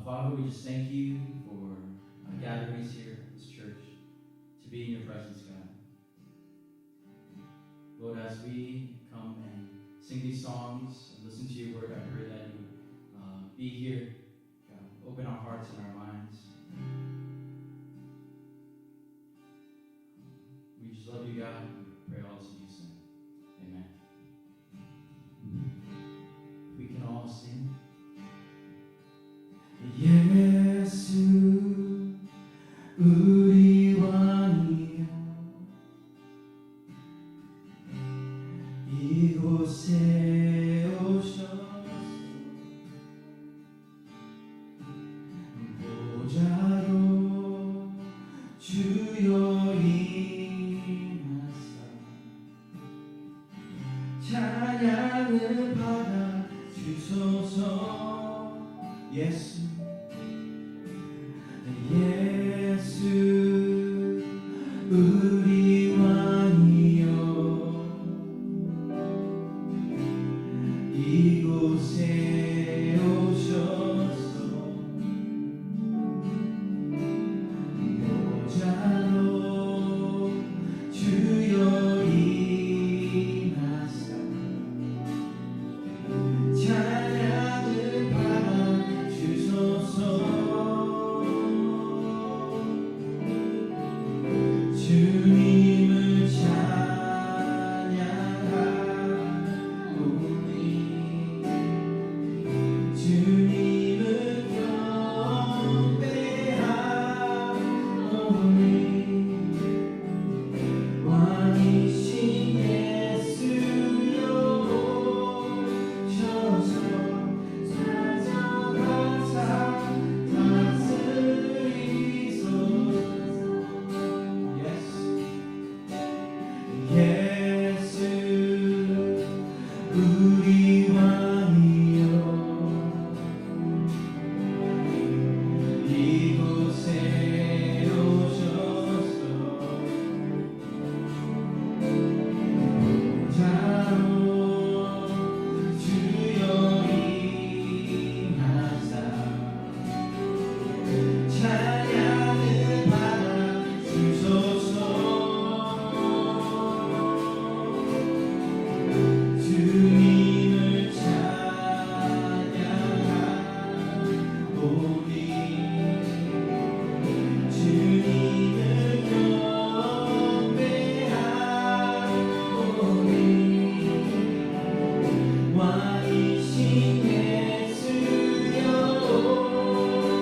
Father, we just thank you for gathering us here at this church to be in your presence, God. Lord, as we come and sing these songs and listen to your word, I pray that you be here, God. Open our hearts and our minds. We just love you, God. We pray all this in Jesus' name. Amen. We can all sing. 예수 우리 왕이여 이곳에 오셔서 보좌로 주여 임하사 찬양을 받아 주소서. 예수 예수 우리 왕이여 이곳에 오셔서 보좌로 주여 임하사 찬양을 받아 주소서. 주님을 찬양하오니 주님을 경배하오니 왕이신 예수여 오셔서 찾아가사 다스리소서. 예수 우리 왕이여 이곳에 오셔서 보좌로 주여 임하사 찬양을 받아 주소서. 주님을 찬양하오니 주님을 경배하오니 왕이신 예수여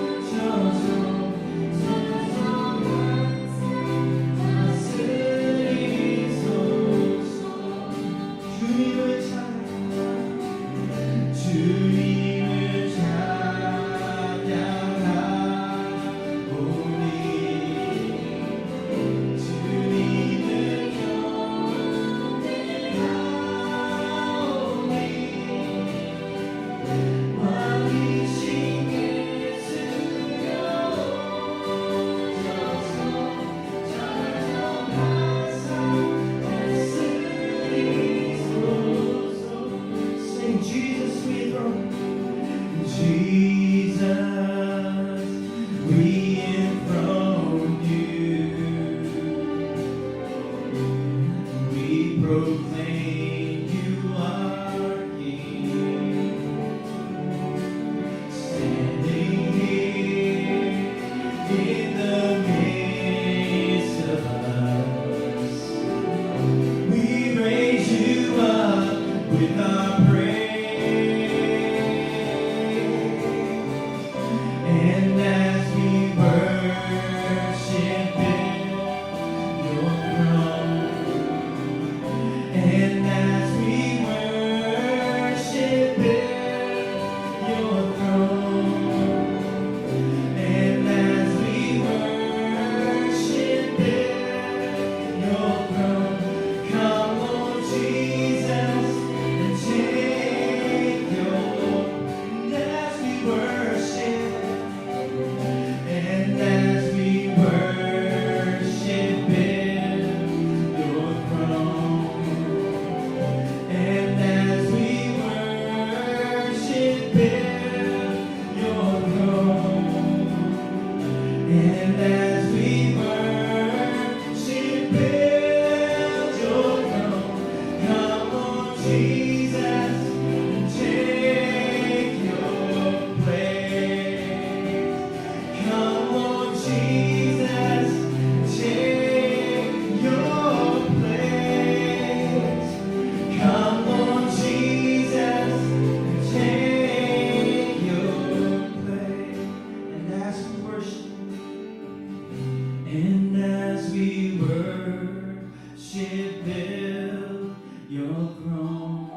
오셔서 다스리소서. 주님을 찬양하오니 주님을 경배하오니 왕이신 예수여 오셔서 찾아가사 다스리소서. Sing Jesus, we throne. Jesus, we enthrone you. We proclaim you are King. Standing here in the midst of us, we raise you up with our praise. And as we worship in your throne, and as we worship in your throne, and as we worship in your throne, come, Lord Jesus, and take your Lord. And as we worship And as we worship, build your throne. Come on, Jesus, take your place. Come on, Jesus, take your place. Come on, Jesus, take your place. And as we worship, build your throne.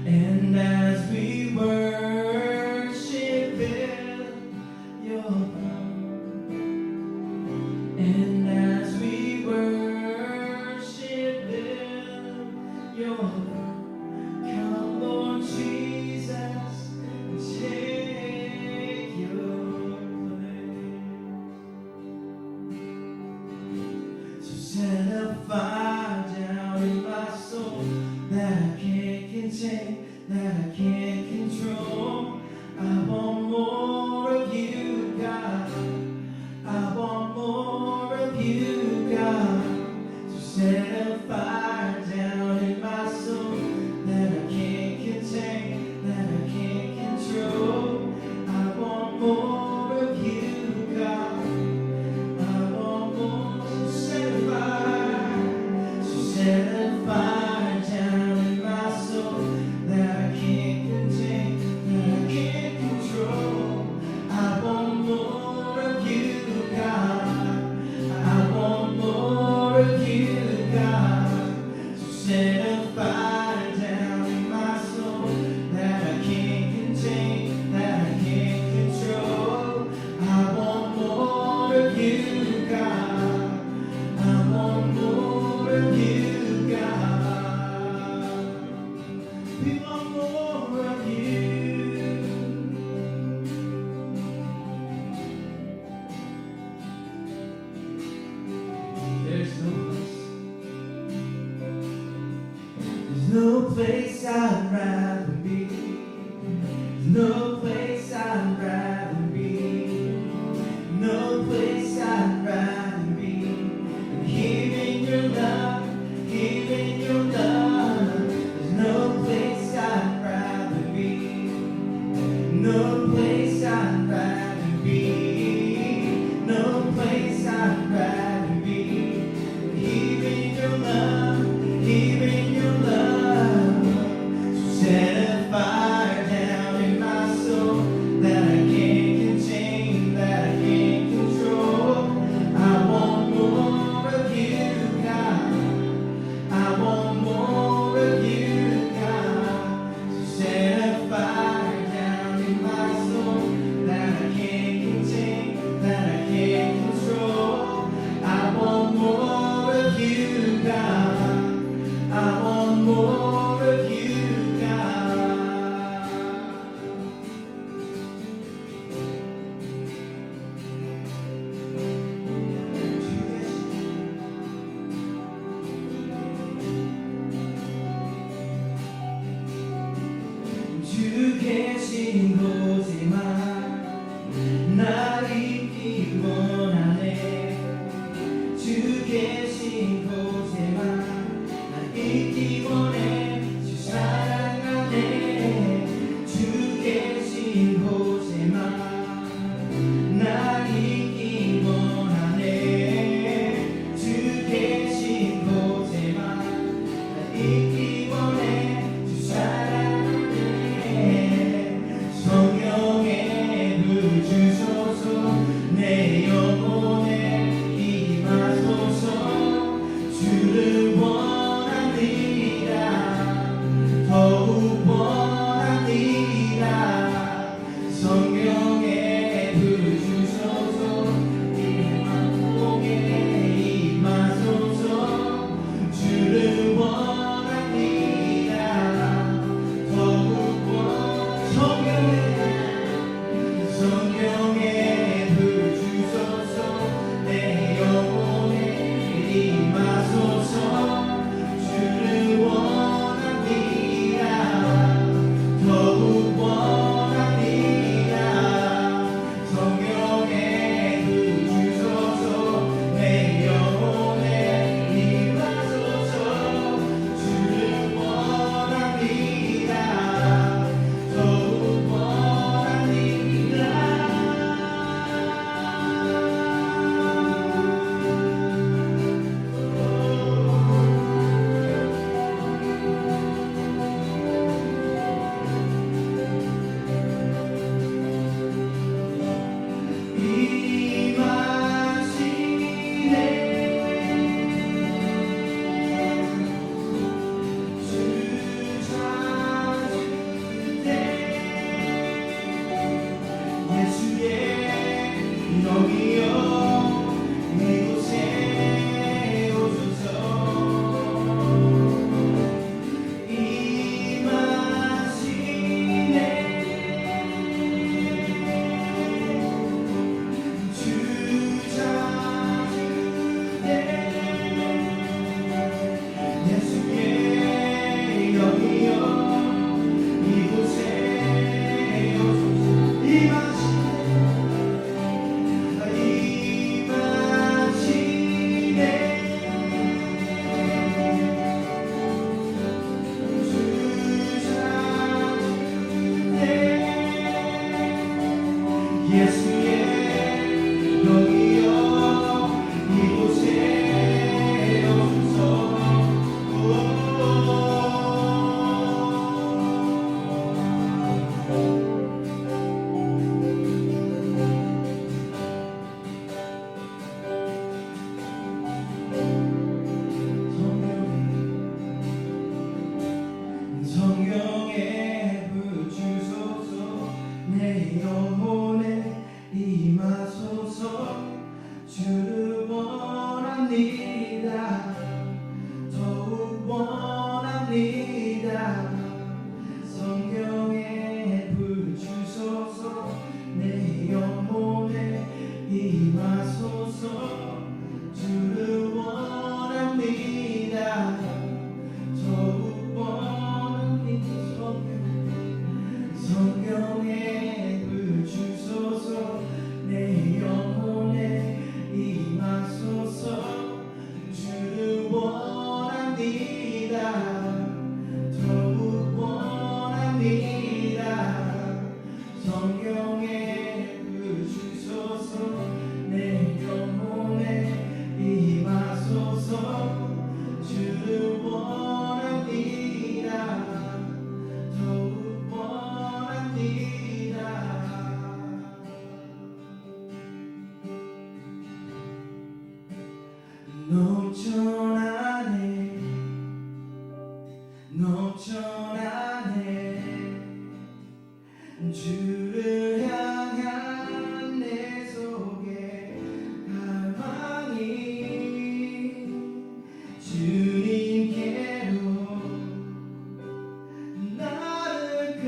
And as we worship, build your throne. And as we worship, build your throne. Come, Lord Jesus, take your place. So set a fire down in my soul that I can't contain, that I can't control. I want more of you, God. I want more of you, God. So set a fire down in my soul that I can't contain, that I can't control. I want more of you, God. I want more. So set a fire, set a fire down in my soul that I can't contain, that I can't control. I want more of you, God. I want more of you, God. So set a fire down in my soul that I can't contain, that I can't control. I want more of you, God. I want more of you, God. We want more of you. There's no place I'd rather be. There's no place I'd rather be. No place I'd rather be than here in your love, here in your love. There's no place I'd rather be. No place I'd rather be. No place I'd rather be than here in your love, here in your love. So set a fire down in my soul that I can't 예수의 영이여 이곳에 오소서. 성령의 불 주소서. 내 영혼에 임하소서. 주를 원합니다. 더욱 원합니다. 성령의 불 주소서. 내 영혼에 임하소서. 주를 원합니다. 더욱 성령의 불 주소서. 내 영혼에 임하소서. 주를 원합니다. 더욱 원합니다. 성령의 불 주소서. 내 영혼에 임하소서. 주를 원합니다. 더욱 원합니다. 넘쳐나네 넘쳐나네 주를 향한 내 속에 갈망이 주님께로 나를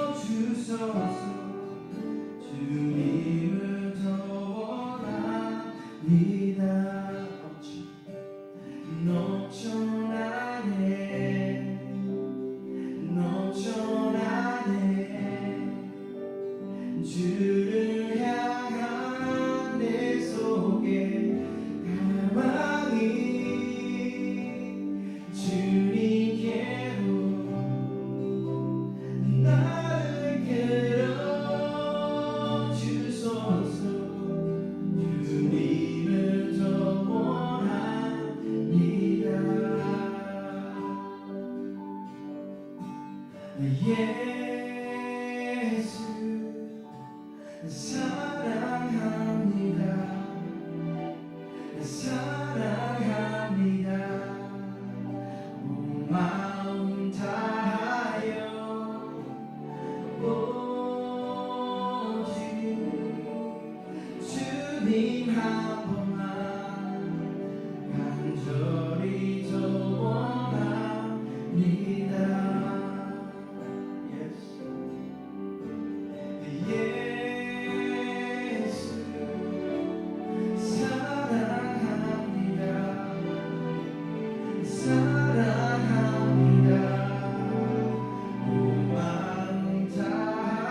끌어주소서. 주님을 더 원합니다. 넘쳐나네 넘쳐나네 주를 향한 내 속에 갈망이 주님께로 나를 끌어주소서. 주님을 더 원합니다. 예수 사랑합니다. 사랑합니다. 온 마음 다하여 오직 주님 한 번만 간절히 더 원합니다. 예수 사랑합니다. 사랑합니다. 온 마음 다하여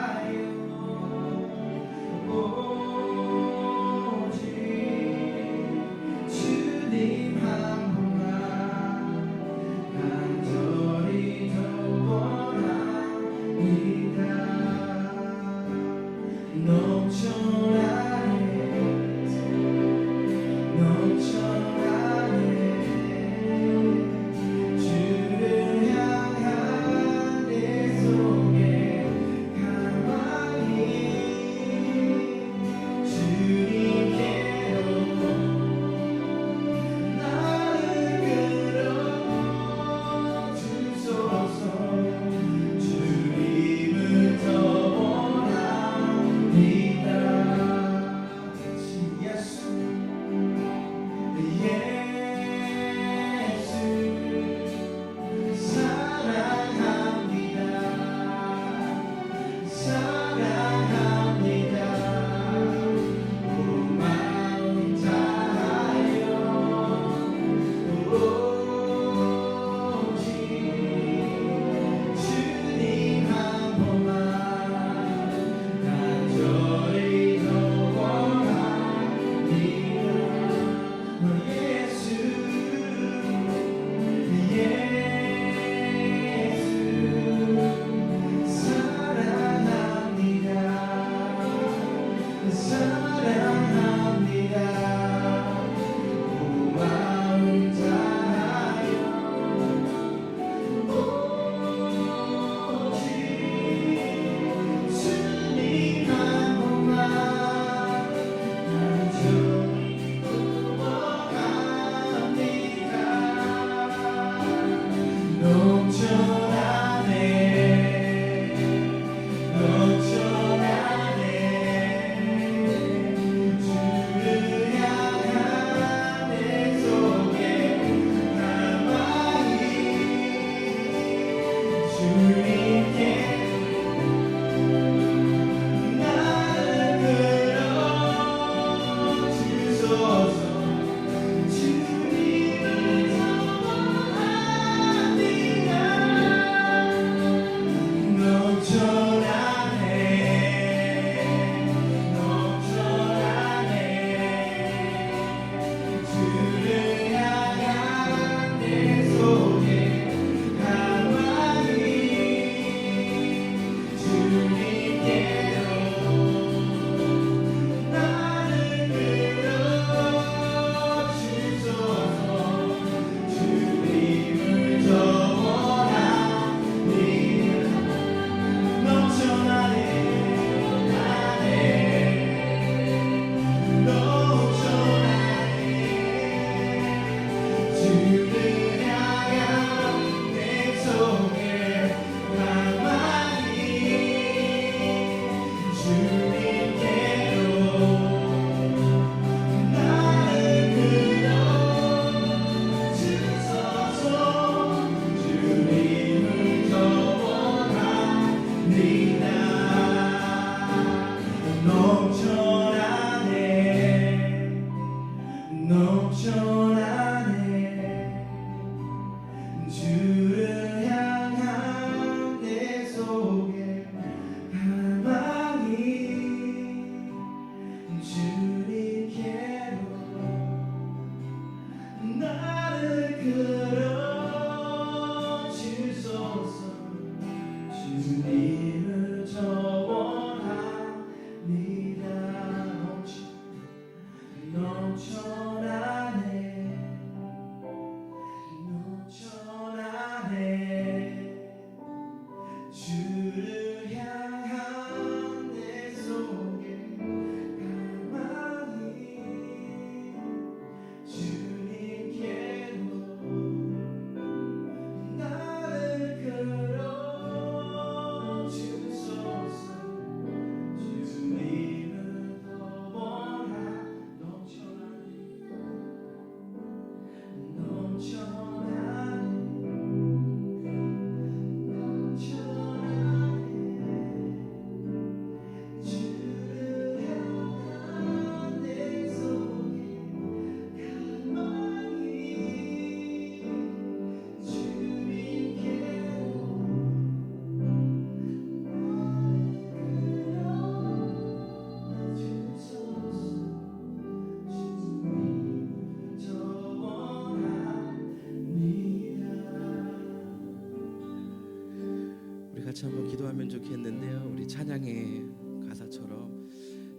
찬양의 가사처럼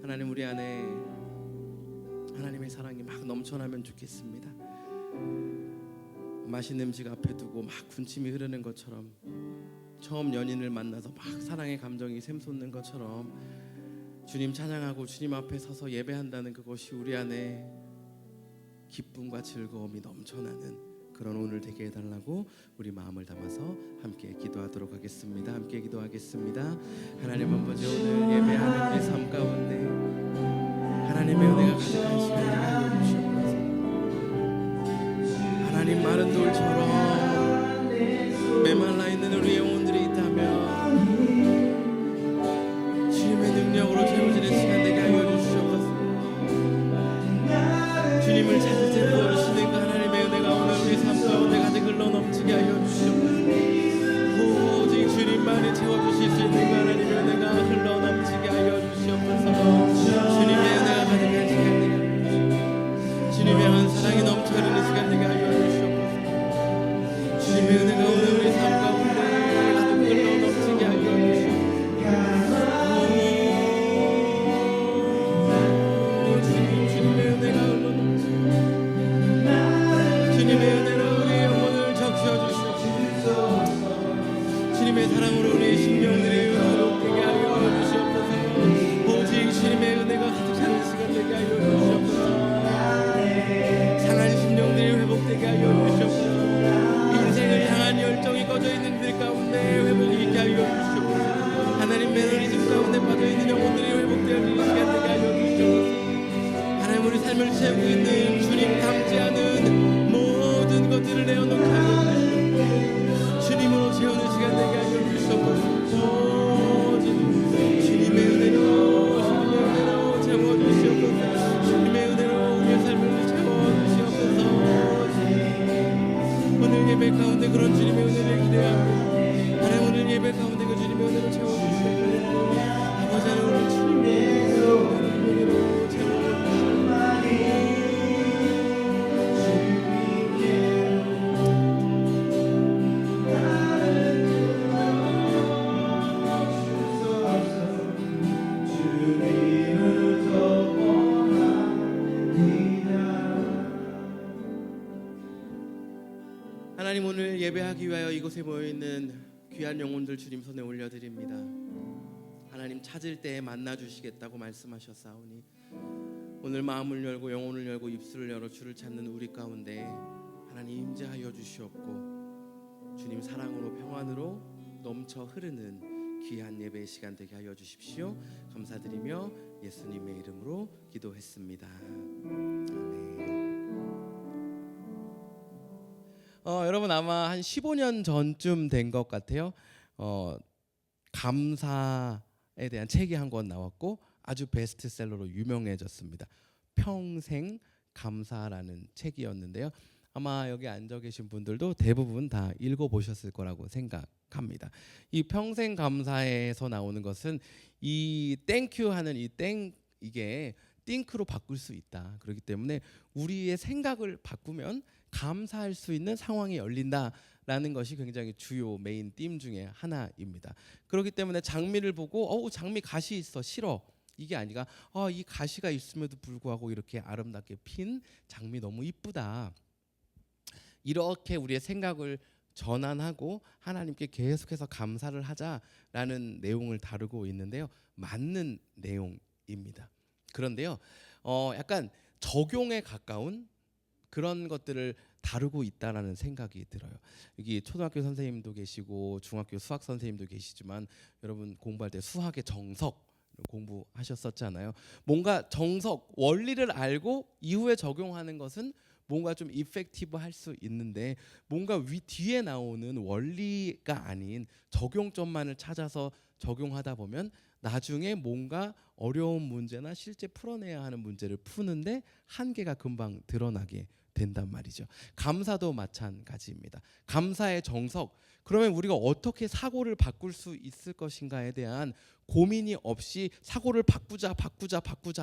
하나님 우리 안에 하나님의 사랑이 막 넘쳐나면 좋겠습니다. 맛있는 음식 앞에 두고 막 군침이 흐르는 것처럼, 처음 연인을 만나서 막 사랑의 감정이 샘솟는 것처럼 주님 찬양하고 주님 앞에 서서 예배한다는 그것이 우리 안에 기쁨과 즐거움이 넘쳐나는 그런 오늘 되게 해달라고 우리 마음을 담아서 함께 기도하도록 하겠습니다. 함께 기도하겠습니다. 하나님 아버지, 오늘 예배하는 우리 삶 가운데 하나님의 은혜가 가득한 시간 되게 하여 주시옵소서. 하나님, 마른 돌처럼 메말라 있는 우리 영혼들이 있다면 주님의 능력으로 채워지는 시간 되게 하여 주시옵소서. 주님을 찾을 때 부어주시는 그 하나님의 은혜가 오늘 우리 삶 가운데 가득 흘러넘치게 하여 주시옵소서. 오직 주님만이 채워주실 수 있는 그 하나님의 은혜가 흘러넘치게 하여 주시옵소서. 주님의 은혜가 가득한 시간 되게 하여 주시옵소서. 주님의 한 사랑이 넘쳐 흐르는 시간 되게 하여 주시옵소서. 주님의 은혜가 오늘 우리 삶 가운데 가득 흘러넘치게 하여 주시옵소서. 주님의 은혜가 흘러넘치게, 주님의 은혜로 우리의 영혼을 적셔 주시옵소서. 주님의 사랑으로 우리의 심령들이 의롭게 하여 주시옵소서. 오직 주님의 은혜가 가득 차는 시간 되게 하여 주시옵소서. 상한 심령들이 회복되게 하여 주시옵소서. 인생을 향한 열정이 꺼져 있는 들 가운데 회복이 있게 하여 주시옵소서. 하나님 매너리즘 가운데 빠져있는 영혼들이 회복되어지는 시간 되게 하여 주시옵소서. 하나님, 우리 삶을 채우고 있는 주님 닮지 않은 모든 것들을 내어놓게 하여 주시옵소서. 주님으로 채우는 시간 되게 하여 주시옵소서. 주님의 은혜로, 주님의 은혜로 채워주시옵소서. 주님의 은혜로 우리의 삶을 채워주시옵소서. 오늘 예배 가운데 그런 주님의 은혜를 기대하고, 하나님 오늘 예배 가운데 그 주님의 은혜로 채워주시옵소서. 아버지 하나님, 오늘 주님의 은혜로 채워주시옵소서. 하나님, 오늘 예배하기 위하여 이곳에 모여있는 귀한 영혼들 주님 손에 올려드립니다. 하나님, 찾을 때에 만나주시겠다고 말씀하셨사오니 오늘 마음을 열고 영혼을 열고 입술을 열어 주를 찾는 우리 가운데 하나님 임재하여 주시옵고 주님 사랑으로 평안으로 넘쳐 흐르는 귀한 예배의 시간 되게 하여 주십시오. 감사드리며 예수님의 이름으로 기도했습니다. 아멘. 여러분 아마 한 15년 전쯤 된 것 같아요. 감사에 대한 책이 한 권 나왔고 아주 베스트셀러로 유명해졌습니다. 평생 감사라는 책이었는데요. 아마 여기 앉아 계신 분들도 대부분 다 읽어보셨을 거라고 생각합니다. 이 평생 감사에서 나오는 것은 이 땡큐 하는 이게 띵크로 바꿀 수 있다. 그렇기 때문에 우리의 생각을 바꾸면 감사할 수 있는 상황이 열린다라는 것이 굉장히 주요 메인 띠임 중에 하나입니다. 그렇기 때문에 장미를 보고 장미 가시 있어 싫어 이게 아니라 이 가시가 있음에도 불구하고 이렇게 아름답게 핀 장미 너무 이쁘다. 이렇게 우리의 생각을 전환하고 하나님께 계속해서 감사를 하자라는 내용을 다루고 있는데요. 맞는 내용입니다. 그런데요, 약간 적용에 가까운 그런 것들을 다루고 있다라는 생각이 들어요. 여기 초등학교 선생님도 계시고 중학교 수학 선생님도 계시지만 여러분 공부할 때 수학의 정석 공부하셨었잖아요. 뭔가 정석, 원리를 알고 이후에 적용하는 것은 뭔가 좀 이펙티브할 수 있는데 뭔가 뒤에 나오는 원리가 아닌 적용점만을 찾아서 적용하다 보면 나중에 뭔가 어려운 문제나 실제 풀어내야 하는 문제를 푸는데 한계가 금방 드러나게 된단 말이죠. 감사도 마찬가지입니다. 감사의 정석, 그러면 우리가 어떻게 사고를 바꿀 수 있을 것인가에 대한 고민이 없이 사고를 바꾸자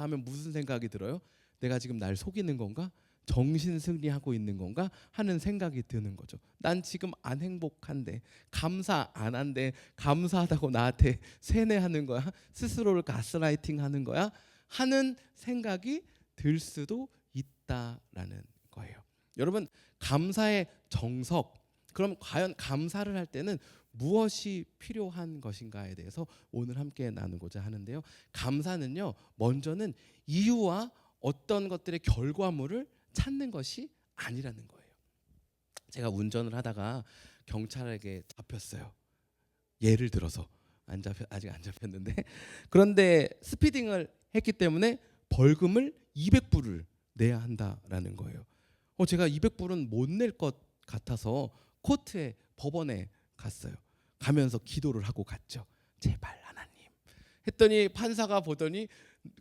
하면 무슨 생각이 들어요? 내가 지금 날 속이는 건가? 정신 승리하고 있는 건가 하는 생각이 드는 거죠. 난 지금 안 행복한데, 감사 안 한데, 감사하다고 나한테 세뇌하는 거야? 스스로를 가스라이팅하는 거야? 하는 생각이 들 수도 있다라는 거예요. 여러분, 감사의 정석, 그럼 과연 감사를 할 때는 무엇이 필요한 것인가에 대해서 오늘 함께 나누고자 하는데요. 감사는요, 먼저는 이유와 어떤 것들의 결과물을 찾는 것이 아니라는 거예요. 제가 운전을 하다가 경찰에게 잡혔어요. 예를 들어서 아직 안 잡혔는데, 그런데 스피딩을 했기 때문에 벌금을 200불을 내야 한다라는 거예요. 제가 200불은 못 낼 것 같아서 코트에, 법원에 갔어요. 가면서 기도를 하고 갔죠. 제발 하나님 했더니 판사가 보더니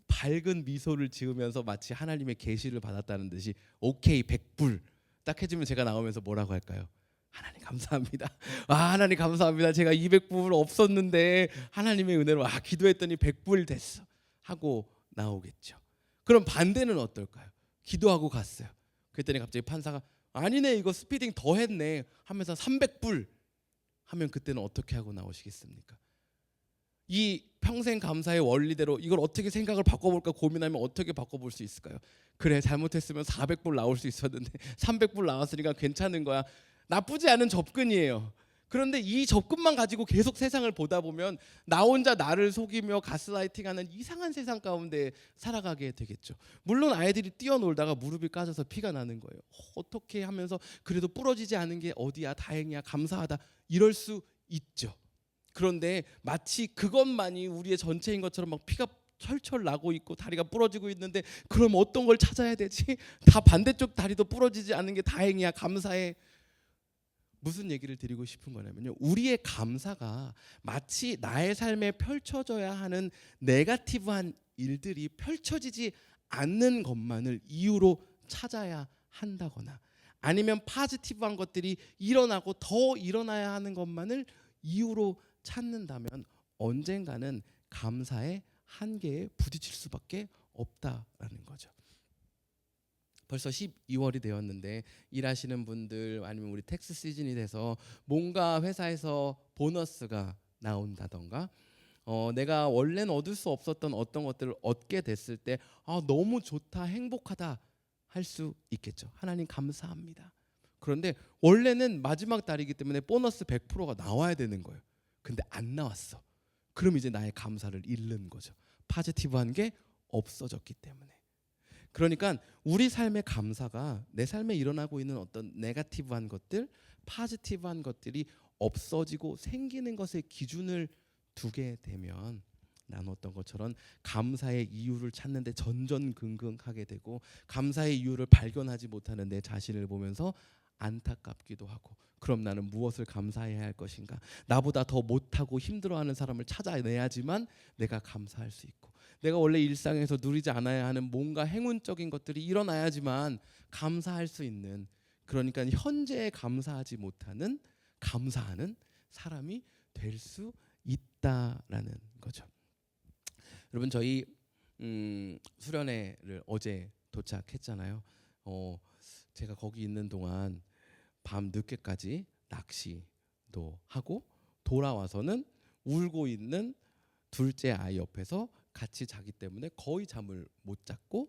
밝은 미소를 지으면서 마치 하나님의 계시를 받았다는 듯이 오케이 100불 딱 해주면 제가 나오면서 뭐라고 할까요? 하나님 감사합니다. 하나님 감사합니다. 제가 200불 없었는데 하나님의 은혜로 기도했더니 100불 됐어 하고 나오겠죠. 그럼 반대는 어떨까요? 기도하고 갔어요. 그랬더니 갑자기 판사가 아니네, 이거 스피딩 더 했네 하면서 300불 하면 그때는 어떻게 하고 나오시겠습니까? 이 평생 감사의 원리대로 이걸 어떻게 생각을 바꿔볼까 고민하면 어떻게 바꿔볼 수 있을까요? 그래, 잘못했으면 400불 나올 수 있었는데 300불 나왔으니까 괜찮은 거야. 나쁘지 않은 접근이에요. 그런데 이 접근만 가지고 계속 세상을 보다 보면 나 혼자 나를 속이며 가스라이팅하는 이상한 세상 가운데 살아가게 되겠죠. 물론 아이들이 뛰어놀다가 무릎이 까져서 피가 나는 거예요. 어떻게 하면서 그래도 부러지지 않은 게 어디야, 다행이야, 감사하다, 이럴 수 있죠. 그런데 마치 그것만이 우리의 전체인 것처럼 막 피가 철철 나고 있고 다리가 부러지고 있는데 그럼 어떤 걸 찾아야 되지? 다 반대쪽 다리도 부러지지 않은 게 다행이야, 감사해. 무슨 얘기를 드리고 싶은 거냐면요, 우리의 감사가 마치 나의 삶에 펼쳐져야 하는 네거티브한 일들이 펼쳐지지 않는 것만을 이유로 찾아야 한다거나, 아니면 포지티브한 것들이 일어나고 더 일어나야 하는 것만을 이유로 찾는다면 언젠가는 감사의 한계에 부딪힐 수밖에 없다라는 거죠. 벌써 12월이 되었는데 일하시는 분들, 아니면 우리 텍스 시즌이 돼서 뭔가 회사에서 보너스가 나온다던가, 내가 원래는 얻을 수 없었던 어떤 것들을 얻게 됐을 때 너무 좋다, 행복하다 할 수 있겠죠. 하나님 감사합니다. 그런데 원래는 마지막 달이기 때문에 보너스 100%가 나와야 되는 거예요. 근데 안 나왔어. 그럼 이제 나의 감사를 잃는 거죠. 포지티브한 게 없어졌기 때문에. 그러니까 우리 삶의 감사가 내 삶에 일어나고 있는 어떤 네거티브한 것들, 포지티브한 것들이 없어지고 생기는 것에 기준을 두게 되면 나눴던 것처럼 감사의 이유를 찾는데 전전긍긍하게 되고, 감사의 이유를 발견하지 못하는 내 자신을 보면서 안타깝기도 하고, 그럼 나는 무엇을 감사해야 할 것인가? 나보다 더 못하고 힘들어하는 사람을 찾아내야지만 내가 감사할 수 있고, 내가 원래 일상에서 누리지 않아야 하는 뭔가 행운적인 것들이 일어나야지만 감사할 수 있는, 그러니까 현재에 감사하지 못하는 감사하는 사람이 될 수 있다라는 거죠. 여러분, 저희 수련회를 어제 도착했잖아요. 제가 거기 있는 동안 밤 늦게까지 낚시도 하고, 돌아와서는 울고 있는 둘째 아이 옆에서 같이 자기 때문에 거의 잠을 못 잤고,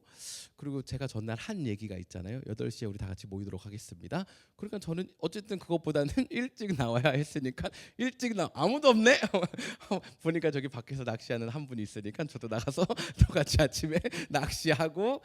그리고 제가 전날 한 얘기가 있잖아요. 8시에 우리 다 같이 모이도록 하겠습니다. 그러니까 저는 어쨌든 그것보다는 일찍 나와야 했으니까 일찍 아무도 없네. 보니까 저기 밖에서 낚시하는 한 분이 있으니까 저도 나가서 똑같이 아침에 낚시하고,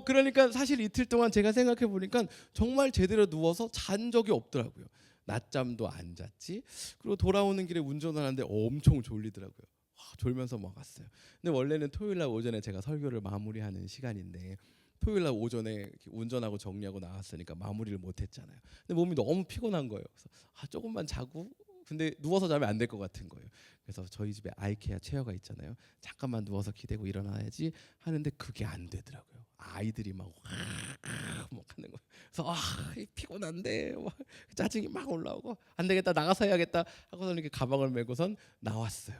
그러니까 사실 이틀 동안 제가 생각해 보니까 정말 제대로 누워서 잔 적이 없더라고요. 낮잠도 안 잤지. 그리고 돌아오는 길에 운전을 하는데 엄청 졸리더라고요. 졸면서 막 왔어요. 근데 원래는 토요일날 오전에 제가 설교를 마무리하는 시간인데 토요일날 오전에 운전하고 정리하고 나왔으니까 마무리를 못했잖아요. 근데 몸이 너무 피곤한 거예요. 그래서 조금만 자고, 근데 누워서 자면 안 될 것 같은 거예요. 그래서 저희 집에 아이케아 체어가 있잖아요. 잠깐만 누워서 기대고 일어나야지 하는데 그게 안 되더라고요. 아이들이 막 하는 거. 그래서 피곤한데 막 짜증이 막 올라오고 안 되겠다 나가서 해야겠다 하고서 이렇게 가방을 메고선 나왔어요.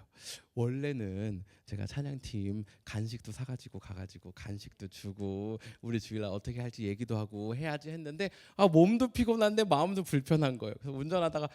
원래는 제가 찬양팀 간식도 사가지고 가가지고 간식도 주고 우리 주일날 어떻게 할지 얘기도 하고 해야지 했는데 몸도 피곤한데 마음도 불편한 거예요. 그래서 운전하다가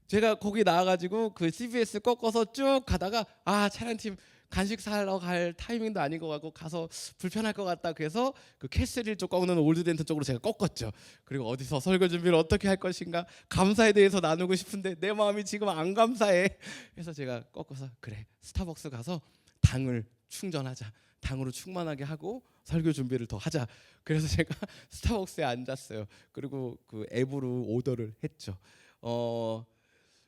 제가 거기 나와가지고 그 CBS 꺾어서 쭉 가다가 차량팀 간식 사러 갈 타이밍도 아닌 것 같고 가서 불편할 것 같다. 그래서 그 캐슬힐 쪽 꺾는 올드덴튼 쪽으로 제가 꺾었죠. 그리고 어디서 설교 준비를 어떻게 할 것인가 감사에 대해서 나누고 싶은데 내 마음이 지금 안 감사해. 그래서 제가 꺾어서 그래 스타벅스 가서 당을 충전하자. 당으로 충만하게 하고 설교 준비를 더 하자. 그래서 제가 스타벅스에 앉았어요. 그리고 그 앱으로 오더를 했죠.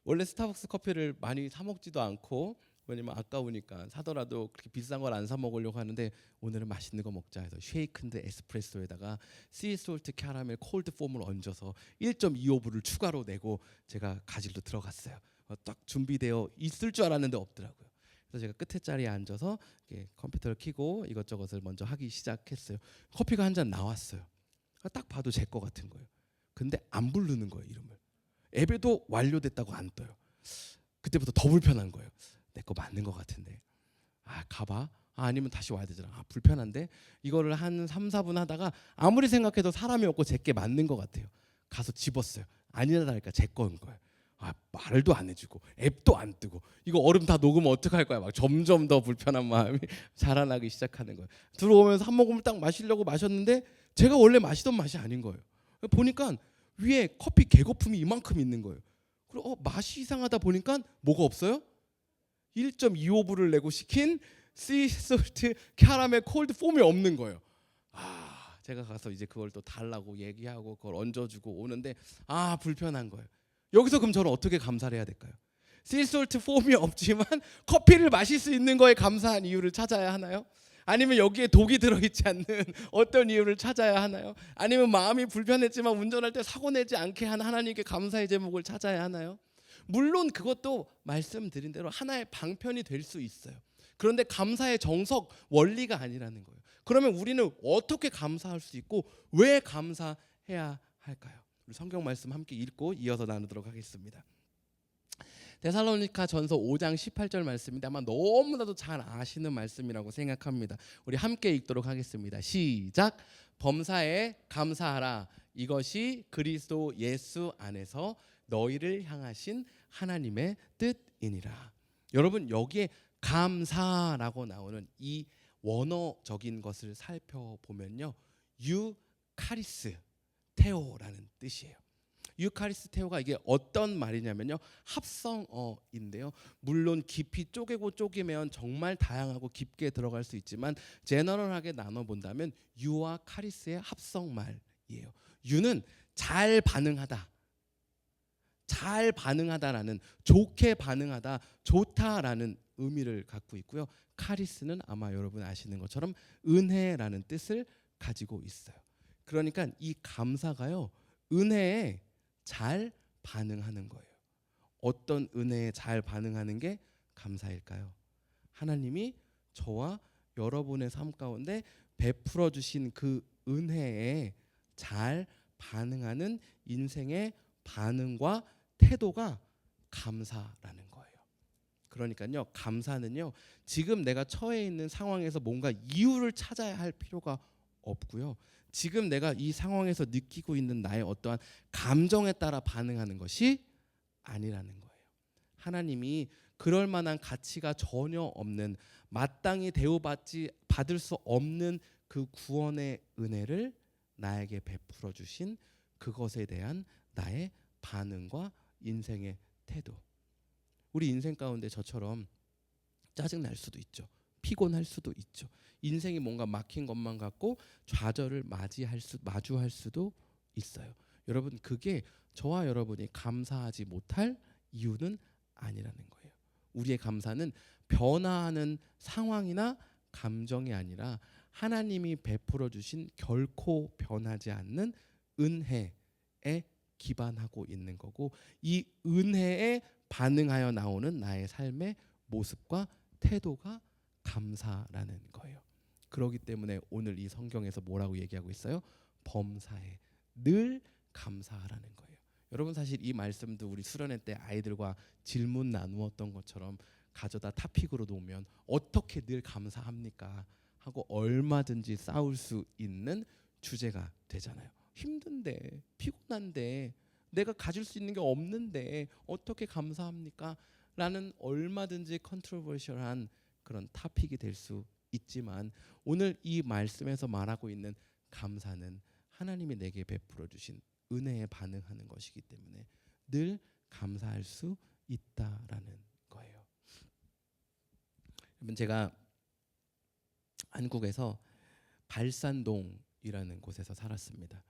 원래 스타벅스 커피를 많이 사 먹지도 않고 왜냐면 아까우니까 사더라도 그렇게 비싼 걸 안 사 먹으려고 하는데 오늘은 맛있는 거 먹자 해서 쉐이큰드 에스프레소에다가 씨솔트 캐러멜 콜드 폼을 얹어서 1.25불을 추가로 내고 제가 가지러 들어갔어요. 딱 준비되어 있을 줄 알았는데 없더라고요. 그래서 제가 끝에 자리에 앉아서 컴퓨터를 켜고 이것저것을 먼저 하기 시작했어요. 커피가 한 잔 나왔어요. 딱 봐도 제 거 같은 거예요. 근데 안 부르는 거예요, 이름을. 앱에도 완료됐다고 안 떠요. 그때부터 더 불편한 거예요. 내 거 맞는 거 같은데 가봐. 아니면 다시 와야 되잖아. 불편한데 이거를 한 3, 4분 하다가 아무리 생각해도 사람이 없고 제게 맞는 거 같아요. 가서 집었어요. 아니라니까 제 거인 거예요. 말도 안 해주고 앱도 안 뜨고 이거 얼음 다 녹으면 어떡할 거야. 막 점점 더 불편한 마음이 자라나기 시작하는 거예요. 들어오면서 한 모금을 딱 마시려고 마셨는데 제가 원래 마시던 맛이 아닌 거예요. 보니까 위에 커피 개거품이 이만큼 있는 거예요. 그리고 맛이 이상하다 보니까 뭐가 없어요? 1.25불을 내고 시킨 씨솔트 캐러멜 콜드 폼이 없는 거예요. 제가 가서 이제 그걸 또 달라고 얘기하고 그걸 얹어주고 오는데 불편한 거예요. 여기서 그럼 저는 어떻게 감사를 해야 될까요? 씨솔트 폼이 없지만 커피를 마실 수 있는 거에 감사한 이유를 찾아야 하나요? 아니면 여기에 독이 들어있지 않는 어떤 이유를 찾아야 하나요? 아니면 마음이 불편했지만 운전할 때 사고 내지 않게 한 하나님께 감사의 제목을 찾아야 하나요? 물론 그것도 말씀드린 대로 하나의 방편이 될 수 있어요. 그런데 감사의 정석 원리가 아니라는 거예요. 그러면 우리는 어떻게 감사할 수 있고 왜 감사해야 할까요? 우리 성경 말씀 함께 읽고 이어서 나누도록 하겠습니다. 데살로니가 전서 5장 18절 말씀인데 아마 너무나도 잘 아시는 말씀이라고 생각합니다. 우리 함께 읽도록 하겠습니다. 시작. 범사에 감사하라. 이것이 그리스도 예수 안에서 너희를 향하신 하나님의 뜻이니라. 여러분 여기에 감사라고 나오는 이 원어적인 것을 살펴보면요. 유카리스 테오라는 뜻이에요. 유카리스 테오가 이게 어떤 말이냐면요. 합성어인데요. 물론 깊이 쪼개고 쪼개면 정말 다양하고 깊게 들어갈 수 있지만 제너럴하게 나눠본다면 유와 카리스의 합성말이에요. 유는 잘 반응하다. 잘 반응하다라는 좋게 반응하다, 좋다라는 의미를 갖고 있고요. 카리스는 아마 여러분 아시는 것처럼 은혜라는 뜻을 가지고 있어요. 그러니까 이 감사가요. 은혜에 잘 반응하는 거예요. 어떤 은혜에 잘 반응하는 게 감사일까요? 하나님이 저와 여러분의 삶 가운데 베풀어 주신 그 은혜에 잘 반응하는 인생의 반응과 태도가 감사라는 거예요. 그러니까요. 감사는요. 지금 내가 처해 있는 상황에서 뭔가 이유를 찾아야 할 필요가 없고요. 지금 내가 이 상황에서 느끼고 있는 나의 어떠한 감정에 따라 반응하는 것이 아니라는 거예요. 하나님이 그럴 만한 가치가 전혀 없는 마땅히 받을 수 없는 그 구원의 은혜를 나에게 베풀어 주신 그것에 대한 나의 반응과 인생의 태도. 우리 인생 가운데 저처럼 짜증 날 수도 있죠. 피곤할 수도 있죠. 인생이 뭔가 막힌 것만 같고 좌절을 마주할 수도 있어요. 여러분 그게 저와 여러분이 감사하지 못할 이유는 아니라는 거예요. 우리의 감사는 변화하는 상황이나 감정이 아니라 하나님이 베풀어 주신 결코 변하지 않는 은혜에 기반하고 있는 거고 이 은혜에 반응하여 나오는 나의 삶의 모습과 태도가 감사라는 거예요. 그렇기 때문에 오늘 이 성경에서 뭐라고 얘기하고 있어요? 범사에 늘 감사하라는 거예요. 여러분 사실 이 말씀도 우리 수련회 때 아이들과 질문 나누었던 것처럼 가져다 타픽으로 놓으면 어떻게 늘 감사합니까? 하고 얼마든지 싸울 수 있는 주제가 되잖아요. 힘든데, 피곤한데, 내가 가질 수 있는 게 없는데 어떻게 감사합니까? 라는 얼마든지 컨트로버셜한 그런 타픽이 될 수 있지만 오늘 이 말씀에서 말하고 있는 감사는 하나님이 내게 베풀어 주신 은혜에 반응하는 것이기 때문에 늘 감사할 수 있다라는 거예요. 여러분 제가 한국에서 발산동이라는 곳에서 살았습니다.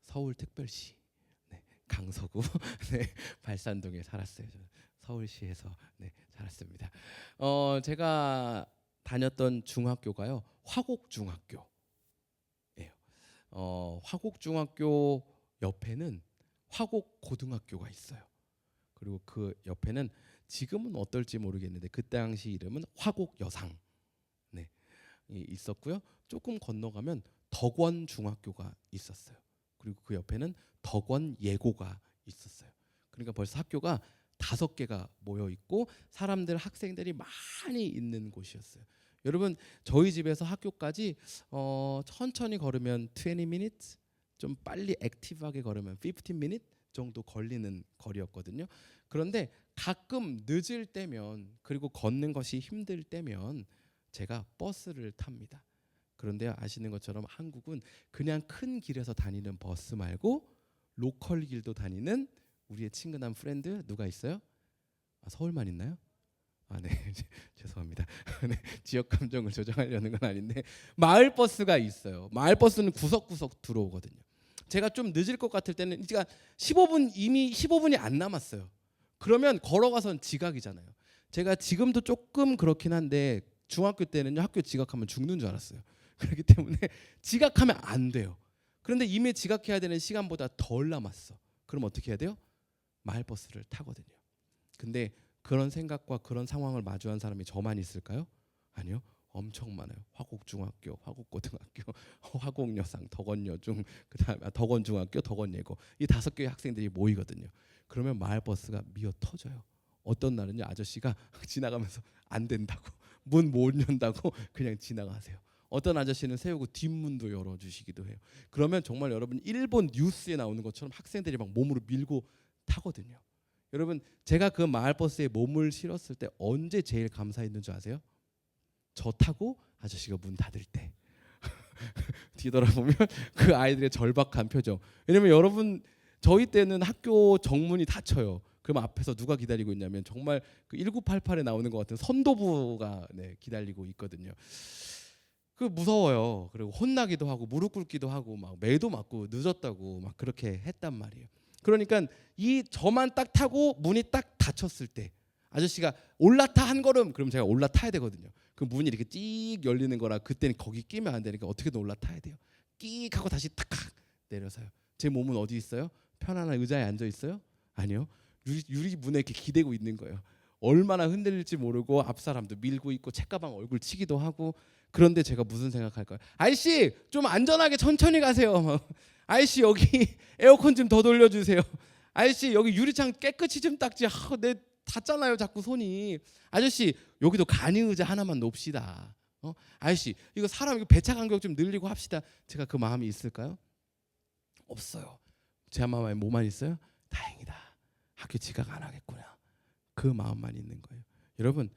서울특별시 강서구 발산동에 살았어요. 저는 서울시에서 살았습니다. 제가 다녔던 중학교가요 화곡중학교예요. 화곡중학교 옆에는 화곡고등학교가 있어요. 그리고 그 옆에는 지금은 어떨지 모르겠는데 그 당시 이름은 화곡여상 있었고요. 조금 건너가면 덕원중학교가 있었어요. 그리고 그 옆에는 덕원예고가 있었어요. 그러니까 벌써 학교가 5개가 모여 있고 사람들 학생들이 많이 있는 곳이었어요. 여러분 저희 집에서 학교까지 천천히 걸으면 20 minutes, 좀 빨리 액티브하게 걸으면 15 minutes 정도 걸리는 거리였거든요. 그런데 가끔 늦을 때면 그리고 걷는 것이 힘들 때면 제가 버스를 탑니다. 그런데 아시는 것처럼 한국은 그냥 큰 길에서 다니는 버스 말고 로컬 길도 다니는 우리의 친근한 프렌드 누가 있어요? 서울만 있나요? 네 죄송합니다. 지역 감정을 조정하려는 건 아닌데 마을 버스가 있어요. 마을 버스는 구석구석 들어오거든요. 제가 좀 늦을 것 같을 때는 제가 15분 이미 15분이 안 남았어요. 그러면 걸어가선 지각이잖아요. 제가 지금도 조금 그렇긴 한데 중학교 때는요 학교 지각하면 죽는 줄 알았어요. 그렇기 때문에 지각하면 안 돼요. 그런데 이미 지각해야 되는 시간보다 덜 남았어. 그럼 어떻게 해야 돼요? 마을버스를 타거든요. 근데 그런 생각과 그런 상황을 마주한 사람이 저만 있을까요? 아니요. 엄청 많아요. 화곡중학교, 화곡고등학교, 화곡여상, 덕원여중, 그다음에 덕원중학교, 덕원예고 이 5개의 학생들이 모이거든요. 그러면 마을버스가 미어 터져요. 어떤 날은요 아저씨가 지나가면서 안 된다고 문 못 연다고 그냥 지나가세요. 어떤 아저씨는 세우고 뒷문도 열어주시기도 해요. 그러면 정말 여러분 일본 뉴스에 나오는 것처럼 학생들이 막 몸으로 밀고 타거든요. 여러분 제가 그 마을버스에 몸을 실었을 때 언제 제일 감사했는 줄 아세요? 저 타고 아저씨가 문 닫을 때 뒤돌아보면 그 아이들의 절박한 표정. 왜냐면 여러분 저희 때는 학교 정문이 닫혀요. 그럼 앞에서 누가 기다리고 있냐면 정말 그 1988에 나오는 것 같은 선도부가 기다리고 있거든요. 그 무서워요. 그리고 혼나기도 하고 무릎 꿇기도 하고 막 매도 맞고 늦었다고 막 그렇게 했단 말이에요. 그러니까 이 저만 딱 타고 문이 딱 닫혔을 때 아저씨가 올라타 한 걸음 그럼 제가 올라타야 되거든요. 그 문이 이렇게 찍 열리는 거라 그때는 거기 끼면 안 되니까 어떻게든 올라타야 돼요. 끼익 하고 다시 탁 내려서요. 제 몸은 어디 있어요? 편안한 의자에 앉아 있어요? 아니요. 유리 문에 이렇게 기대고 있는 거예요. 얼마나 흔들릴지 모르고 앞 사람도 밀고 있고 책가방 얼굴 치기도 하고. 그런데 제가 무슨 생각할까요? 아저씨 좀 안전하게 천천히 가세요. 아저씨 여기 에어컨 좀 더 돌려주세요. 아저씨 여기 유리창 깨끗이 좀 닦지. 내 닿잖아요 자꾸 손이. 아저씨 여기도 간이 의자 하나만 놓읍시다. 아저씨 이거 사람 이거 배차 간격 좀 늘리고 합시다. 제가 그 마음이 있을까요? 없어요. 제 마음에 뭐만 있어요? 다행이다. 학교 지각 안 하겠구나. 그 마음만 있는 거예요. 여러분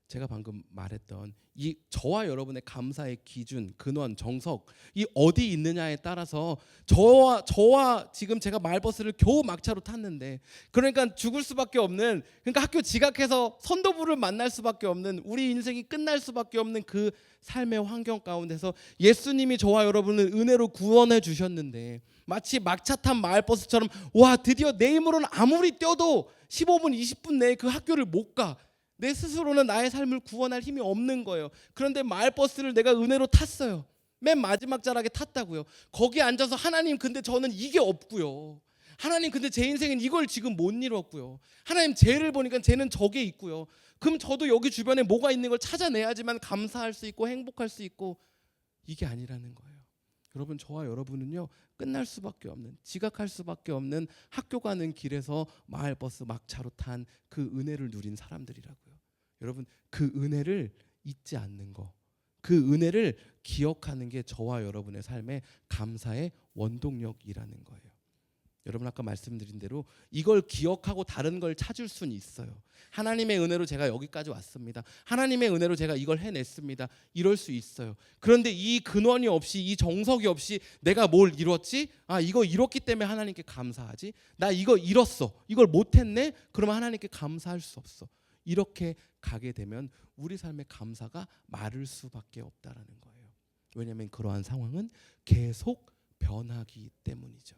제가 방금 말했던 이 저와 여러분의 감사의 기준, 근원, 정석 이 어디 있느냐에 따라서 저와 지금 제가 마을버스를 겨우 막차로 탔는데 그러니까 죽을 수밖에 없는 그러니까 학교 지각해서 선도부를 만날 수밖에 없는 우리 인생이 끝날 수밖에 없는 그 삶의 환경 가운데서 예수님이 저와 여러분을 은혜로 구원해 주셨는데 마치 막차 탄 마을버스처럼 와 드디어 내 힘으로는 아무리 뛰어도 15분 20분 내에 그 학교를 못 가. 내 스스로는 나의 삶을 구원할 힘이 없는 거예요. 그런데 마을버스를 내가 은혜로 탔어요. 맨 마지막 자락에 탔다고요. 거기 앉아서 하나님 근데 저는 이게 없고요. 하나님 근데 제 인생은 이걸 지금 못 이뤘고요. 하나님 쟤를 보니까 쟤는 저게 있고요. 그럼 저도 여기 주변에 뭐가 있는 걸 찾아내야지만 감사할 수 있고 행복할 수 있고, 이게 아니라는 거예요. 여러분, 저와 여러분은요, 끝날 수밖에 없는, 지각할 수밖에 없는 학교 가는 길에서 마을버스 막차로 탄 그 은혜를 누린 사람들이라고요. 여러분, 그 은혜를 잊지 않는 거, 그 은혜를 기억하는 게 저와 여러분의 삶의 감사의 원동력이라는 거예요. 여러분, 아까 말씀드린 대로 이걸 기억하고 다른 걸 찾을 수는 있어요. 하나님의 은혜로 제가 여기까지 왔습니다. 하나님의 은혜로 제가 이걸 해냈습니다. 이럴 수 있어요. 그런데 이 근원이 없이, 이 정석이 없이 내가 뭘 이뤘지? 아, 이거 이뤘기 때문에 하나님께 감사하지. 나 이거 이뤘어, 이걸 못했네? 그러면 하나님께 감사할 수 없어. 이렇게 가게 되면 우리 삶의 감사가 마를 수밖에 없다라는 거예요. 왜냐하면 그러한 상황은 계속 변하기 때문이죠.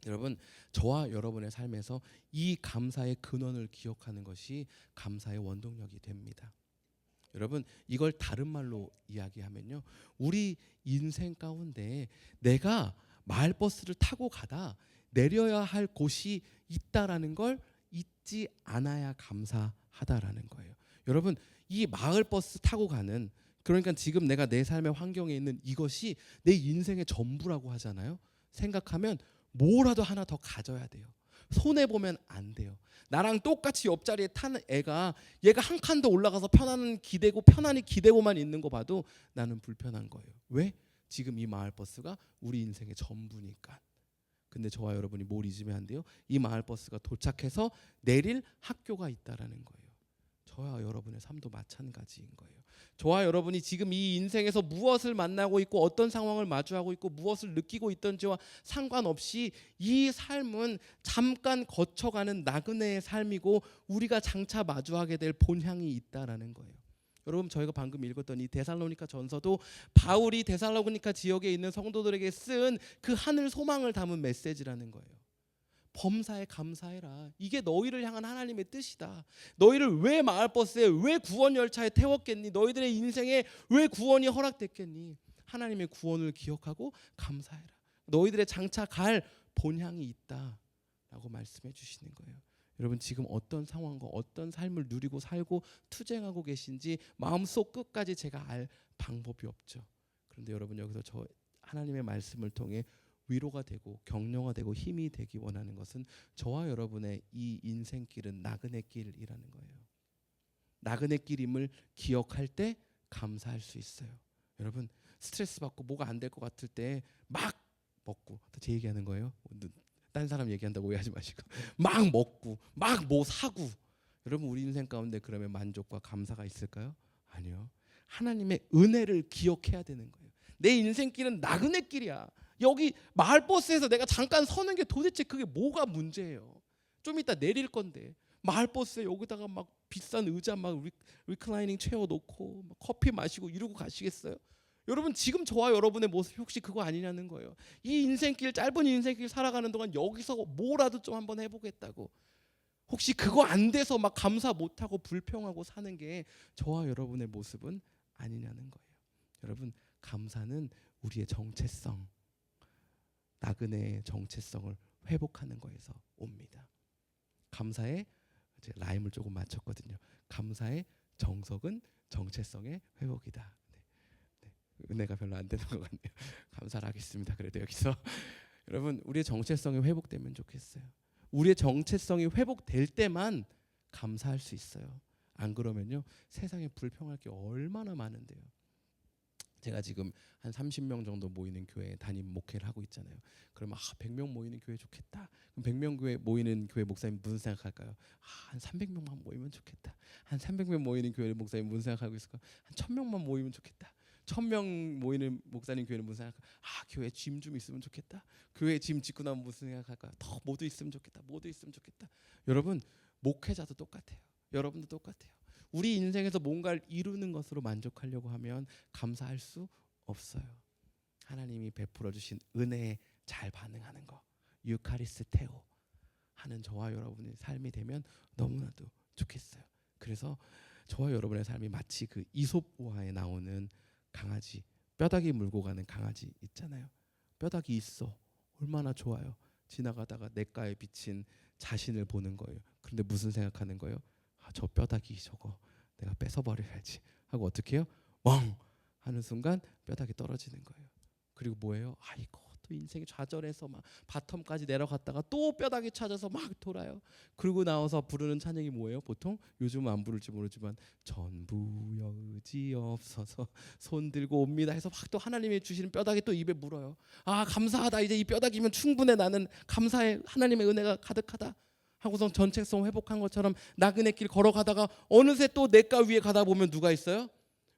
여러분, 저와 여러분의 삶에서 이 감사의 근원을 기억하는 것이 감사의 원동력이 됩니다. 여러분, 이걸 다른 말로 이야기하면요, 우리 인생 가운데 내가 마을버스를 타고 가다 내려야 할 곳이 있다라는 걸 잊지 않아야 감사하다라는 거예요. 여러분, 이 마을버스 타고 가는, 그러니까 지금 내가 내 삶의 환경에 있는 이것이 내 인생의 전부라고 하잖아요. 생각하면 뭐라도 하나 더 가져야 돼요. 손해 보면 안 돼요. 나랑 똑같이 옆자리에 타는 애가, 얘가 한 칸 더 올라가서 편안히 기대고만 있는 거 봐도 나는 불편한 거예요. 왜? 지금 이 마을버스가 우리 인생의 전부니까. 근데 저와 여러분이 뭘 잊으면 안 돼요? 이 마을버스가 도착해서 내릴 학교가 있다라는 거예요. 저와 여러분의 삶도 마찬가지인 거예요. 저와 여러분이 지금 이 인생에서 무엇을 만나고 있고 어떤 상황을 마주하고 있고 무엇을 느끼고 있던지와 상관없이 이 삶은 잠깐 거쳐가는 나그네의 삶이고 우리가 장차 마주하게 될 본향이 있다라는 거예요. 여러분, 저희가 방금 읽었던 이 데살로니가 전서도 바울이 데살로니가 지역에 있는 성도들에게 쓴 그 하늘 소망을 담은 메시지라는 거예요. 범사에 감사해라. 이게 너희를 향한 하나님의 뜻이다. 너희를 왜 마을버스에, 왜 구원 열차에 태웠겠니? 너희들의 인생에 왜 구원이 허락됐겠니? 하나님의 구원을 기억하고 감사해라. 너희들의 장차 갈 본향이 있다라고 말씀해 주시는 거예요. 여러분, 지금 어떤 상황과 어떤 삶을 누리고 살고 투쟁하고 계신지 마음속 끝까지 제가 알 방법이 없죠. 그런데 여러분, 여기서 저 하나님의 말씀을 통해 위로가 되고 격려가 되고 힘이 되기 원하는 것은 저와 여러분의 이 인생길은 나그네 길이라는 거예요. 나그네 길임을 기억할 때 감사할 수 있어요. 여러분, 스트레스 받고 뭐가 안 될 것 같을 때 막 먹고, 제 얘기하는 거예요. 딴 사람 얘기한다고 오해하지 마시고 막 먹고 막 뭐 사고, 여러분, 우리 인생 가운데 그러면 만족과 감사가 있을까요? 아니요. 하나님의 은혜를 기억해야 되는 거예요. 내 인생길은 나그네 길이야. 여기 마을버스에서 내가 잠깐 서는 게 도대체 그게 뭐가 문제예요? 좀 이따 내릴 건데 마을버스에 여기다가 막 비싼 의자 막 리클라이닝 체어 놓고 막 커피 마시고 이러고 가시겠어요? 여러분, 지금 저와 여러분의 모습이 혹시 그거 아니냐는 거예요. 이 인생길, 짧은 인생길 살아가는 동안 여기서 뭐라도 좀 한번 해보겠다고, 혹시 그거 안 돼서 막 감사 못하고 불평하고 사는 게 저와 여러분의 모습은 아니냐는 거예요. 여러분, 감사는 우리의 정체성, 나그네의 정체성을 회복하는 거에서 옵니다. 감사의, 제가 라임을 조금 맞췄거든요. 감사의 정석은 정체성의 회복이다. 네. 은혜가 별로 안 되는 것 같네요. 감사를 하겠습니다. 그래도 여기서 여러분, 우리의 정체성이 회복되면 좋겠어요. 우리의 정체성이 회복될 때만 감사할 수 있어요. 안 그러면요, 세상에 불평할 게 얼마나 많은데요. 제가 지금 한 30명 정도 모이는 교회에 담임 목회를 하고 있잖아요. 그러면 100명 모이는 교회 좋겠다. 그럼 100명 교회 모이는 교회 목사님 무슨 생각할까요? 한 300명만 모이면 좋겠다. 한 300명 모이는 교회 목사님 무슨 생각하고 있을까? 한 1000명만 모이면 좋겠다. 1000명 모이는 목사님 교회는 무슨 생각할까? 교회에 짐 좀 있으면 좋겠다. 교회에 짐 짓고 나면 무슨 생각할까? 더 모두 있으면 좋겠다. 모두 있으면 좋겠다. 여러분, 목회자도 똑같아요. 여러분도 똑같아요. 우리 인생에서 뭔가를 이루는 것으로 만족하려고 하면 감사할 수 없어요. 하나님이 베풀어 주신 은혜에 잘 반응하는 거, 유카리스테오 하는 저와 여러분의 삶이 되면 너무나도 좋겠어요. 그래서 저와 여러분의 삶이 마치 그 이솝우화에 나오는 강아지, 뼈다귀 물고 가는 강아지 있잖아요. 뼈다귀 있어, 얼마나 좋아요. 지나가다가 냇가에 비친 자신을 보는 거예요. 그런데 무슨 생각하는 거예요? 저 뼈다귀 저거 내가 뺏어버려야지 하고 어떻게 해요? 멍 하는 순간 뼈다귀 떨어지는 거예요. 그리고 뭐예요? 아이고 또 인생이 좌절해서 막 바텀까지 내려갔다가 또 뼈다귀 찾아서 막 돌아요. 그리고 나와서 부르는 찬양이 뭐예요? 보통 요즘은 안 부를지 모르지만 전부여 의지 없어서 손 들고 옵니다 해서 막 또 하나님이 주시는 뼈다귀 또 입에 물어요. 아 감사하다, 이제 이 뼈다귀면 충분해, 나는 감사해, 하나님의 은혜가 가득하다 하고서 전체성 회복한 것처럼 나그네 길 걸어가다가 어느새 또 냇가 위에 가다 보면 누가 있어요?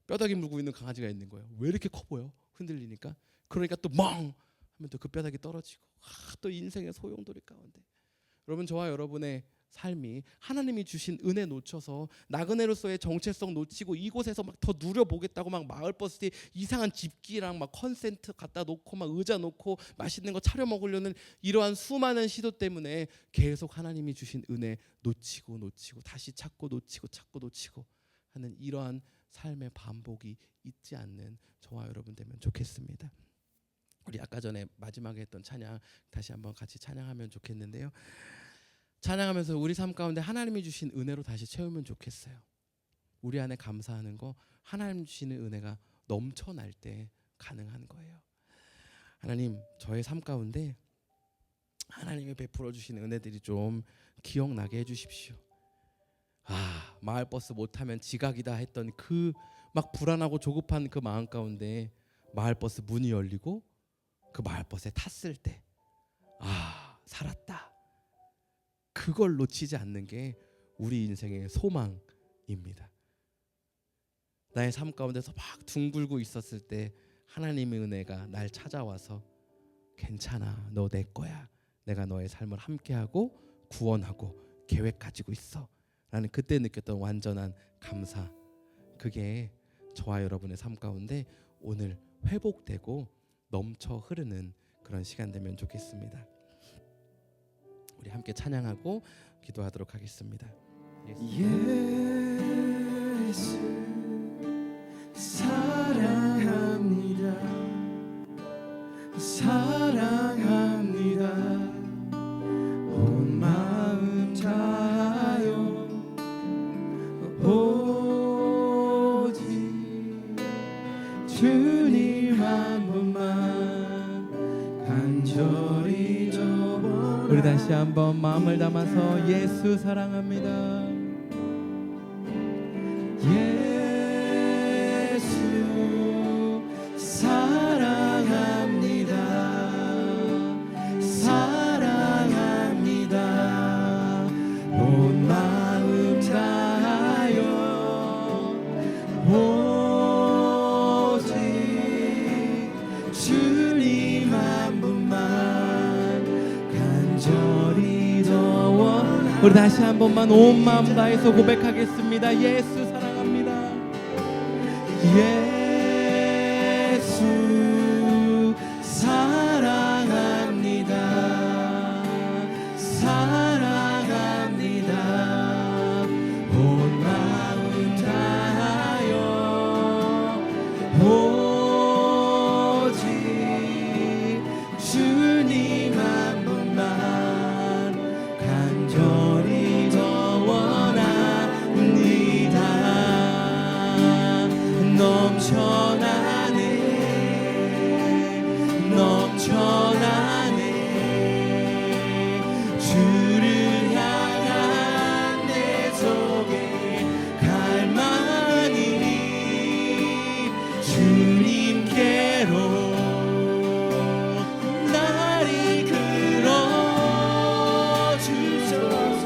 뼈다귀 물고 있는 강아지가 있는 거예요. 왜 이렇게 커 보여? 흔들리니까. 그러니까 또 멍 하면 또 그 뼈다귀 떨어지고 또 인생의 소용돌이 가운데. 여러분, 저와 여러분의 삶이 하나님이 주신 은혜 놓쳐서 나그네로서의 정체성 놓치고 이곳에서 막 더 누려보겠다고 막 마을버스에 이상한 집기랑 막 컨센트 갖다 놓고 막 의자 놓고 맛있는 거 차려 먹으려는 이러한 수많은 시도 때문에 계속 하나님이 주신 은혜 놓치고 다시 찾고 놓치고 하는 이러한 삶의 반복이 있지 않는 저와 여러분 되면 좋겠습니다. 우리 아까 전에 마지막에 했던 찬양 다시 한번 같이 찬양하면 좋겠는데요. 찬양하면서 우리 삶 가운데 하나님이 주신 은혜로 다시 채우면 좋겠어요. 우리 안에 감사하는 거 하나님 주시는 은혜가 넘쳐날 때 가능한 거예요. 하나님, 저의 삶 가운데 하나님이 베풀어 주신 은혜들이 좀 기억나게 해주십시오. 마을버스 못하면 지각이다 했던 그 막 불안하고 조급한 그 마음 가운데 마을버스 문이 열리고 그 마을버스에 탔을 때 살았다, 그걸 놓치지 않는 게 우리 인생의 소망입니다. 나의 삶 가운데서 막 둥글고 있었을 때 하나님의 은혜가 날 찾아와서 괜찮아, 너 내 거야, 내가 너의 삶을 함께하고 구원하고 계획 가지고 있어 라는 그때 느꼈던 완전한 감사, 그게 저와 여러분의 삶 가운데 오늘 회복되고 넘쳐 흐르는 그런 시간 되면 좋겠습니다. 우리 함께 찬양하고 기도하도록 하겠습니다. 예수 사랑합니다. 온 마음 다하여 오직 주님 한 번만 간절히 저버라. 우리 다시 한번 마음을 담아서 예수 사랑합니다. 예수 사랑합니다. 온 마음 다하여 오직 주님 한 분만 간절히 더 원하옵니다. 우리 다시 한 번만 온 마음 다해서 고백하겠습니다. 예수 사랑합니다. 예수 사랑합니다. 온 마음 다하여 오직 주님 한 분만 간절히 더 원합니다. 넘쳐나네 주를 향한 내 속에 갈망이 주님께로 날 이끌어 주소서.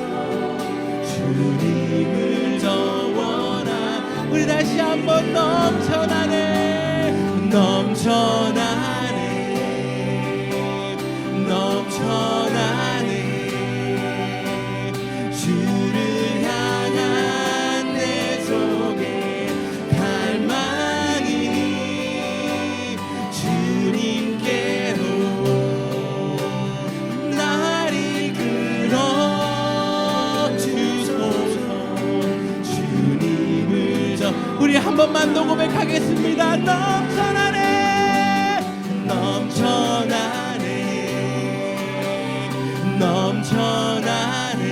주님을 더 원하. 우리 다시 한번 넘쳐나네 주를 향한 내 속에 갈망이 주님께로 날 이끌어 주소서. 주님을 더. 우리 한 번만 더 고백하겠습니다. 넘쳐나네 넘쳐나네.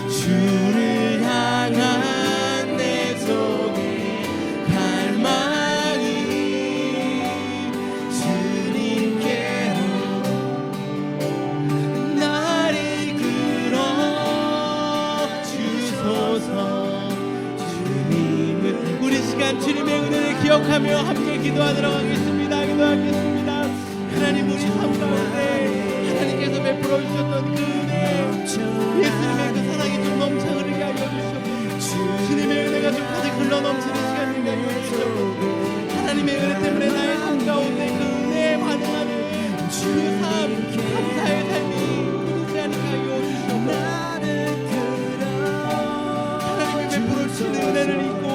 주를 향한 내 속에 갈망이 주님께로 날 이끌어 주소서. 주님을 우리 시간 주님의 은혜를 기억하며 함께 기도하도록 하겠습니다. 기도하겠습니다. 하나님 우리 삶 가운데 하나님께서 베풀어 주셨던 그 은혜, 예수님의 그 사랑이 좀 넘쳐 흐르게 하여 주시옵소서. 주님의 은혜가 좀 가득 흘러 넘치는 시간 되게 하여 주시옵소서. 하나님의 은혜 때문에 나의 삶 가운데 그 은혜에 반응하는 그 삶, 감사의 삶이 끊이지 않게 하여 주시옵소서. 하나님이 베풀어 주시는 은혜를 잊고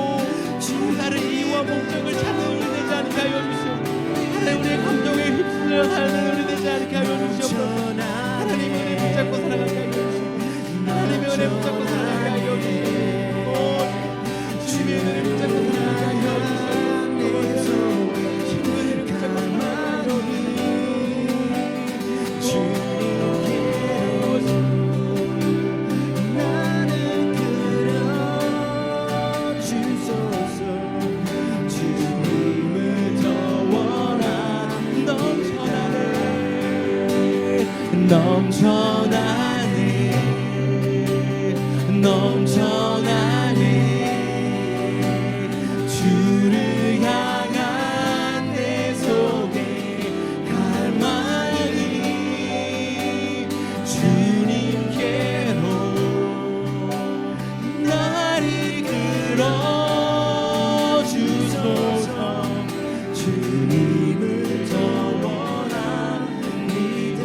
다른 이유와 목적을 찾는 은혜 되지 않게 하여 주시옵소서. 하나님 우리의 감정에 휩쓸려 사는 은혜 되지 않게 하여 주시옵소서. 하나님의 은혜 붙잡고 살아가게 하여 주시옵소서. 하나님의 은혜 붙잡고 살아가게 하여 주시옵소서. 주님의 은혜를 붙잡고 살아가게 하여 주시옵소서. 주님의 은혜를 붙잡고 살아가게 하여 주시옵소서. 나를 끌어 주소서. 주님을 더 원하는 넘쳐나네. 넘쳐나네. 주를 향한 내 속에 갈망이 주님께로 날 이끌어 주소서. 주님을 더 원합니다.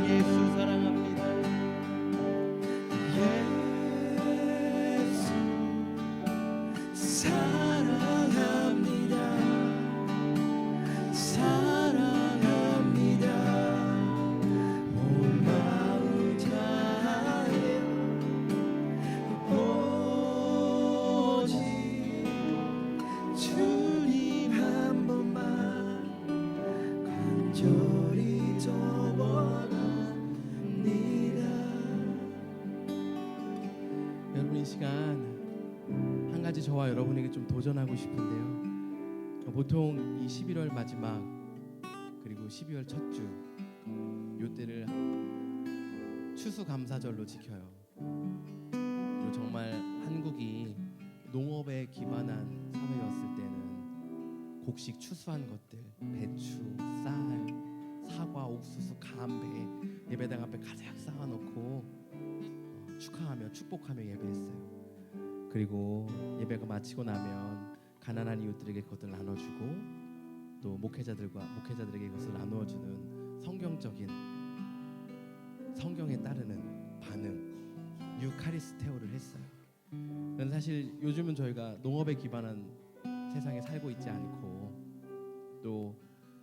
예수 사랑합니다. 예수 사랑합니다. 사랑합니다. 온 마음 다하여 오직 주님 한 번만 간절히 더 원합니다. 여러분 이 시간 한 가지 저와 여러분에게 좀 도전하고 싶은데요. 보통 이 11월 마지막 그리고 12월 첫 주 요때를 추수감사절로 지켜요. 그리고 정말 한국이 농업에 기반한 사회였을 때는 곡식 추수한 것들, 배추, 쌀, 사과, 옥수수, 감, 배 예배당 앞에 가득 쌓아놓고 축하하며 축복하며 예배했어요. 그리고 예배가 마치고 나면 가난한 이웃들에게 그것을 나눠주고 또 목회자들에게 그것을 나누어주는 성경적인 성경에 따르는 반응 유카리스테오를 했어요. 그런데 사실 요즘은 저희가 농업에 기반한 세상에 살고 있지 않고 또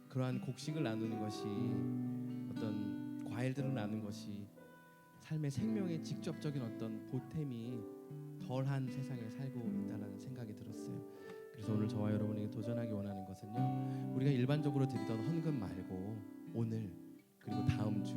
그러한 곡식을 나누는 것이 어떤 과일들을 나누는 것이 삶의 생명의 직접적인 어떤 보탬이 덜한 세상에 살고 있다는 생각이 들었어요. 그래서 오늘 저와 여러분에게 도전하기 원하는 것은요, 우리가 일반적으로 드리던 헌금 말고 오늘 그리고 다음 주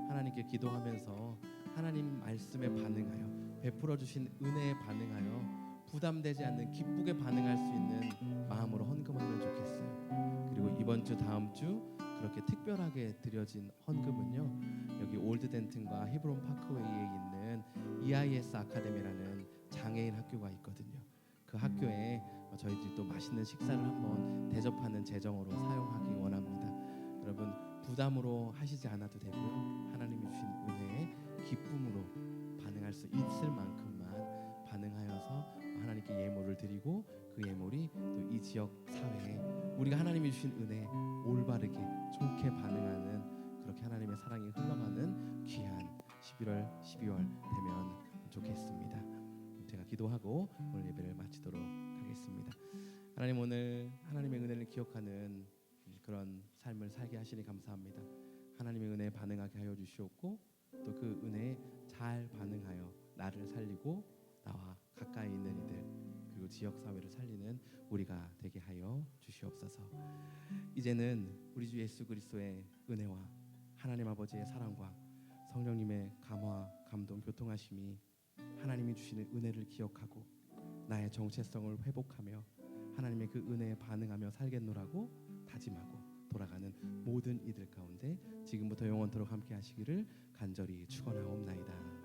하나님께 기도하면서 하나님 말씀에 반응하여 베풀어 주신 은혜에 반응하여 부담되지 않는 기쁘게 반응할 수 있는 마음으로 헌금하면 좋겠어요. 그리고 이번 주 다음 주 그렇게 특별하게 드려진 헌금은요, 여기 올드 덴튼과 히브론 파크웨이에 있는 EIS 아카데미라는 장애인 학교가 있거든요. 그 학교에 저희들이 또 맛있는 식사를 한번 대접하는 재정으로 사용하기 원합니다. 여러분 부담으로 하시지 않아도 되고요, 하나님이 주신 은혜에 기쁨으로 반응할 수 있을 만큼만 반응하여서 하나님께 예물을 드리고 그 예물이 또 이 지역 사회에 우리가 하나님이 주신 은혜에 올바르게 좋게 반응하는 그렇게 하나님의 사랑이 흘러가는 귀한 11월 12월 되면 좋겠습니다. 제가 기도하고 오늘 예배를 마치도록 하겠습니다. 하나님, 오늘 하나님의 은혜를 기억하는 그런 삶을 살게 하시니 감사합니다. 하나님의 은혜에 반응하게 하여 주시옵고 또 그 은혜에 잘 반응하여 나를 살리고 나와 가까이 있는 이들 그리고 지역 사회를 살리는 우리가 되게 하여 주시옵소서. 이제는 우리 주 예수 그리스도의 은혜와 하나님 아버지의 사랑과 성령님의 감화, 감동, 교통하심이 하나님이 주시는 은혜를 기억하고 나의 정체성을 회복하며 하나님의 그 은혜에 반응하며 살겠노라고 다짐하고 돌아가는 모든 이들 가운데 지금부터 영원토록 함께 하시기를 간절히 축원하옵나이다.